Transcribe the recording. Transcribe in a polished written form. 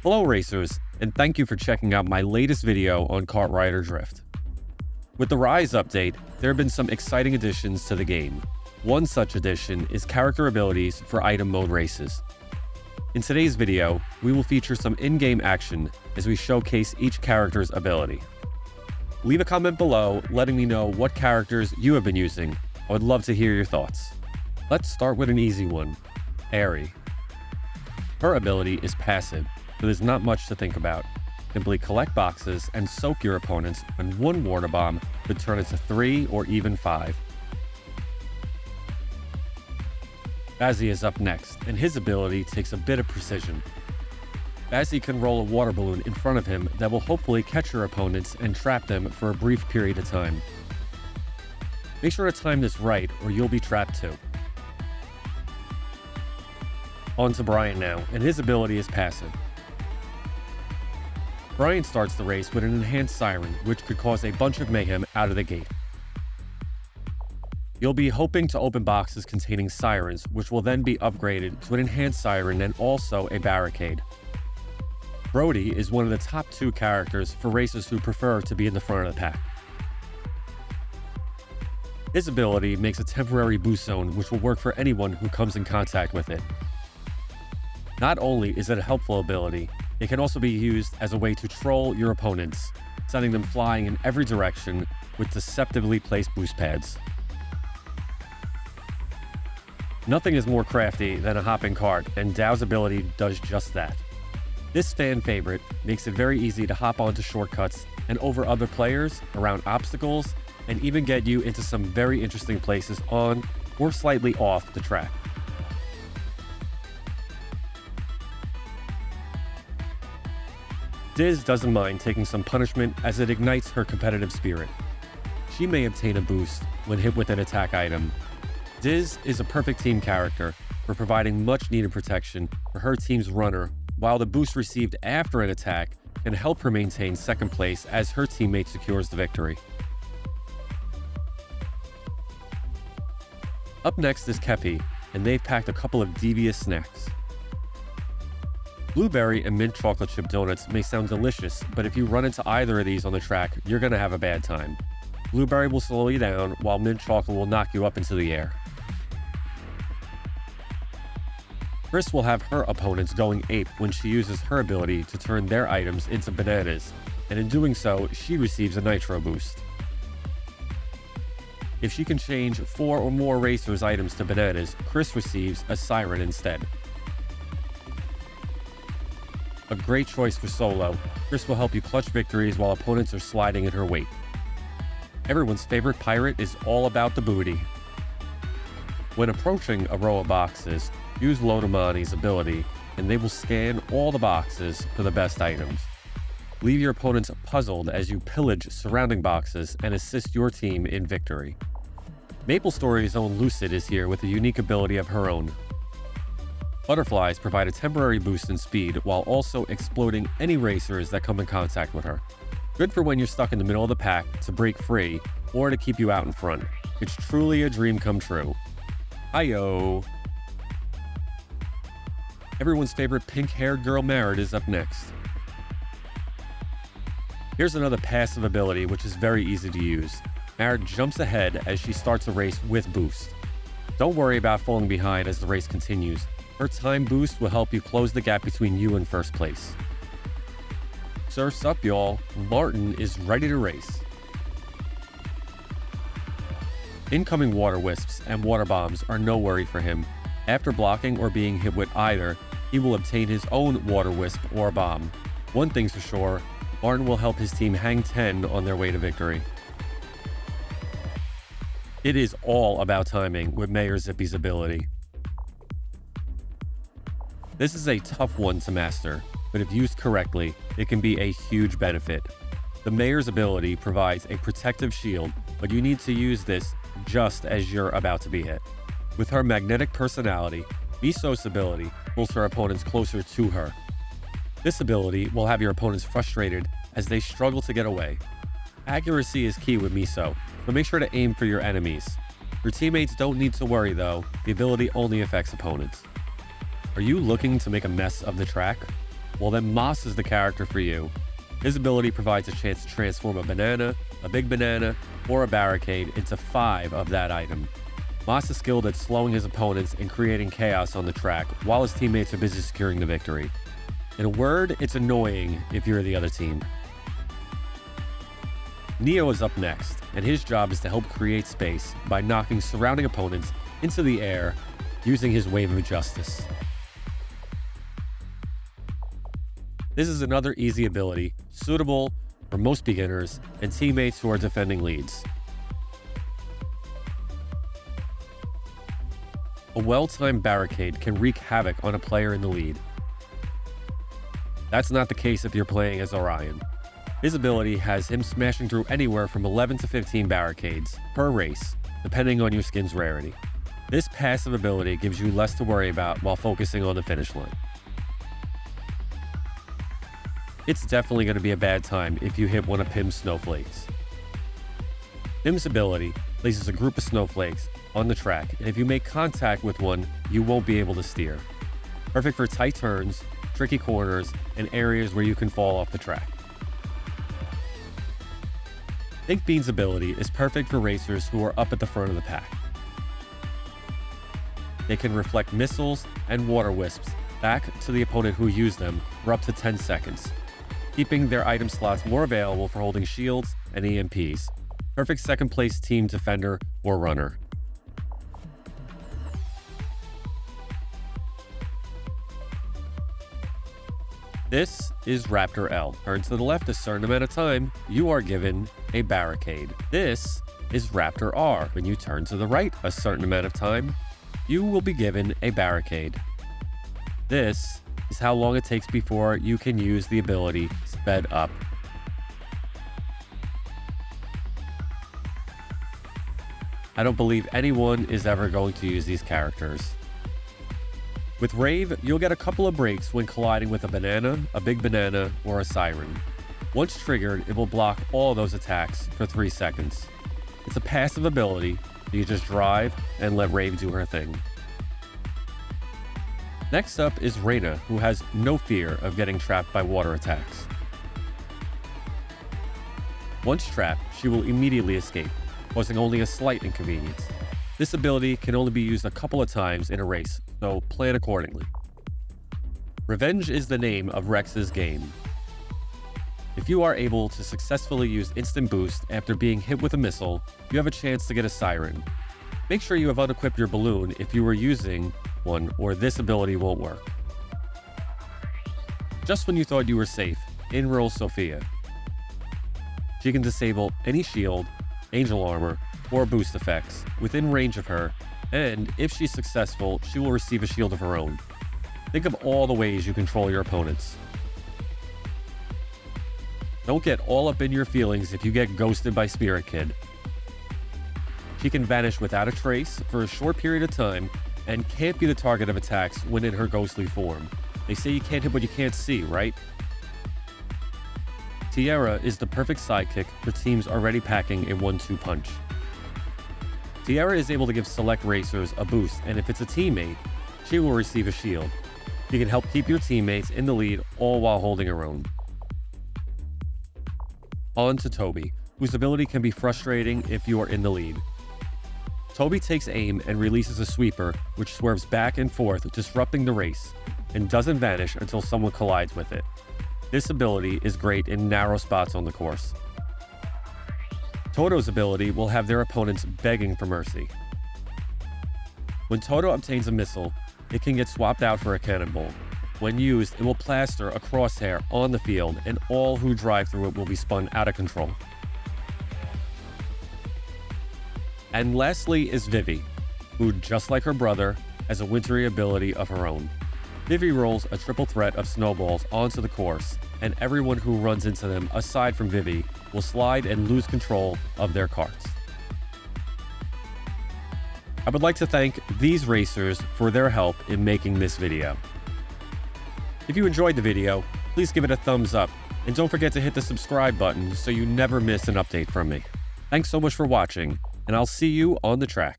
Hello racers, and thank you for checking out my latest video on KartRider Drift. With the Rise update, there have been some exciting additions to the game. One such addition is character abilities for item mode races. In today's video, we will feature some in-game action as we showcase each character's ability. Leave a comment below letting me know what characters you have been using. I would love to hear your thoughts. Let's start with an easy one, Airi. Her ability is passive, so there's not much to think about. Simply collect boxes and soak your opponents, and one water bomb could turn into 3 or even 5. Bazzi is up next, and his ability takes a bit of precision. Bazzi can roll a water balloon in front of him that will hopefully catch your opponents and trap them for a brief period of time. Make sure to time this right or you'll be trapped too. On to Brian now, and his ability is passive. Brian starts the race with an enhanced siren, which could cause a bunch of mayhem out of the gate. You'll be hoping to open boxes containing sirens, which will then be upgraded to an enhanced siren and also a barricade. Brodi is one of the top 2 characters for racers who prefer to be in the front of the pack. His ability makes a temporary boost zone, which will work for anyone who comes in contact with it. Not only is it a helpful ability, it can also be used as a way to troll your opponents, sending them flying in every direction with deceptively placed boost pads. Nothing is more crafty than a hopping cart, and Dow's ability does just that. This fan favorite makes it very easy to hop onto shortcuts and over other players, around obstacles, and even get you into some very interesting places on or slightly off the track. Diz doesn't mind taking some punishment as it ignites her competitive spirit. She may obtain a boost when hit with an attack item. Diz is a perfect team character for providing much needed protection for her team's runner, while the boost received after an attack can help her maintain second place as her teammate secures the victory. Up next is Keffy, and they've packed a couple of devious snacks. Blueberry and mint chocolate chip donuts may sound delicious, but if you run into either of these on the track, you're gonna have a bad time. Blueberry will slow you down, while mint chocolate will knock you up into the air. Kris will have her opponents going ape when she uses her ability to turn their items into bananas, and in doing so, she receives a nitro boost. If she can change 4 or more racers' items to bananas, Kris receives a siren instead. A great choice for solo, Kris will help you clutch victories while opponents are sliding in her wake. Everyone's favorite pirate is all about the booty. When approaching a row of boxes, use Lodumani's ability, and they will scan all the boxes for the best items. Leave your opponents puzzled as you pillage surrounding boxes and assist your team in victory. MapleStory's own Lucid is here with a unique ability of her own. Butterflies provide a temporary boost in speed while also exploding any racers that come in contact with her. Good for when you're stuck in the middle of the pack to break free or to keep you out in front. It's truly a dream come true. Hi-yo! Everyone's favorite pink-haired girl Marit is up next. Here's another passive ability which is very easy to use. Marit jumps ahead as she starts a race with boost. Don't worry about falling behind as the race continues. Her time boost will help you close the gap between you and first place. Surf's up, y'all. Martin is ready to race. Incoming water wisps and water bombs are no worry for him. After blocking or being hit with either, he will obtain his own water wisp or bomb. One thing's for sure, Martin will help his team hang 10 on their way to victory. It is all about timing with Mayor Zipi's ability. This is a tough one to master, but if used correctly, it can be a huge benefit. The Mayor's ability provides a protective shield, but you need to use this just as you're about to be hit. With her magnetic personality, Miso's ability pulls her opponents closer to her. This ability will have your opponents frustrated as they struggle to get away. Accuracy is key with Miso, so make sure to aim for your enemies. Your teammates don't need to worry though, the ability only affects opponents. Are you looking to make a mess of the track? Well then Moss is the character for you. His ability provides a chance to transform a banana, a big banana, or a barricade into 5 of that item. Moss is skilled at slowing his opponents and creating chaos on the track while his teammates are busy securing the victory. In a word, it's annoying if you're the other team. Neo is up next, and his job is to help create space by knocking surrounding opponents into the air using his Wave of Justice. This is another easy ability, suitable for most beginners and teammates who are defending leads. A well-timed barricade can wreak havoc on a player in the lead. That's not the case if you're playing as Orion. His ability has him smashing through anywhere from 11 to 15 barricades per race, depending on your skin's rarity. This passive ability gives you less to worry about while focusing on the finish line. It's definitely going to be a bad time if you hit one of Pim's snowflakes. Pim's ability places a group of snowflakes on the track, and if you make contact with one, you won't be able to steer. Perfect for tight turns, tricky corners, and areas where you can fall off the track. Think Bean's ability is perfect for racers who are up at the front of the pack. They can reflect missiles and water wisps back to the opponent who used them for up to 10 seconds, keeping their item slots more available for holding shields and EMPs. Perfect second place team defender or runner. This is Raptor L. Turn to the left a certain amount of time, you are given a barricade. This is Raptor R. When you turn to the right a certain amount of time, you will be given a barricade. This is how long it takes before you can use the ability sped up. I don't believe anyone is ever going to use these characters. With Rave, you'll get a couple of breaks when colliding with a banana, a big banana, or a siren. Once triggered, it will block all those attacks for 3 seconds. It's a passive ability, so you just drive and let Rave do her thing. Next up is Rena, who has no fear of getting trapped by water attacks. Once trapped, she will immediately escape, causing only a slight inconvenience. This ability can only be used a couple of times in a race, so plan accordingly. Revenge is the name of Rex's game. If you are able to successfully use instant boost after being hit with a missile, you have a chance to get a siren. Make sure you have unequipped your balloon if you were using one, or this ability won't work. Just when you thought you were safe, in rolls Sophia. She can disable any shield, angel armor, or boost effects within range of her, and if she's successful, she will receive a shield of her own. Think of all the ways you control your opponents. Don't get all up in your feelings if you get ghosted by Spirit Kid. She can vanish without a trace for a short period of time and can't be the target of attacks when in her ghostly form. They say you can't hit what you can't see, right? Tiera is the perfect sidekick for teams already packing a 1-2 punch. Tiera is able to give select racers a boost, and if it's a teammate, she will receive a shield. She can help keep your teammates in the lead all while holding her own. On to Tobi, whose ability can be frustrating if you are in the lead. Tobi takes aim and releases a sweeper, which swerves back and forth, disrupting the race, and doesn't vanish until someone collides with it. This ability is great in narrow spots on the course. Toto's ability will have their opponents begging for mercy. When Toto obtains a missile, it can get swapped out for a cannonball. When used, it will plaster a crosshair on the field, and all who drive through it will be spun out of control. And lastly is Vivi, who, just like her brother, has a wintry ability of her own. Vivi rolls a triple threat of snowballs onto the course, and everyone who runs into them, aside from Vivi, will slide and lose control of their carts. I would like to thank these racers for their help in making this video. If you enjoyed the video, please give it a thumbs up, and don't forget to hit the subscribe button so you never miss an update from me. Thanks so much for watching, and I'll see you on the track.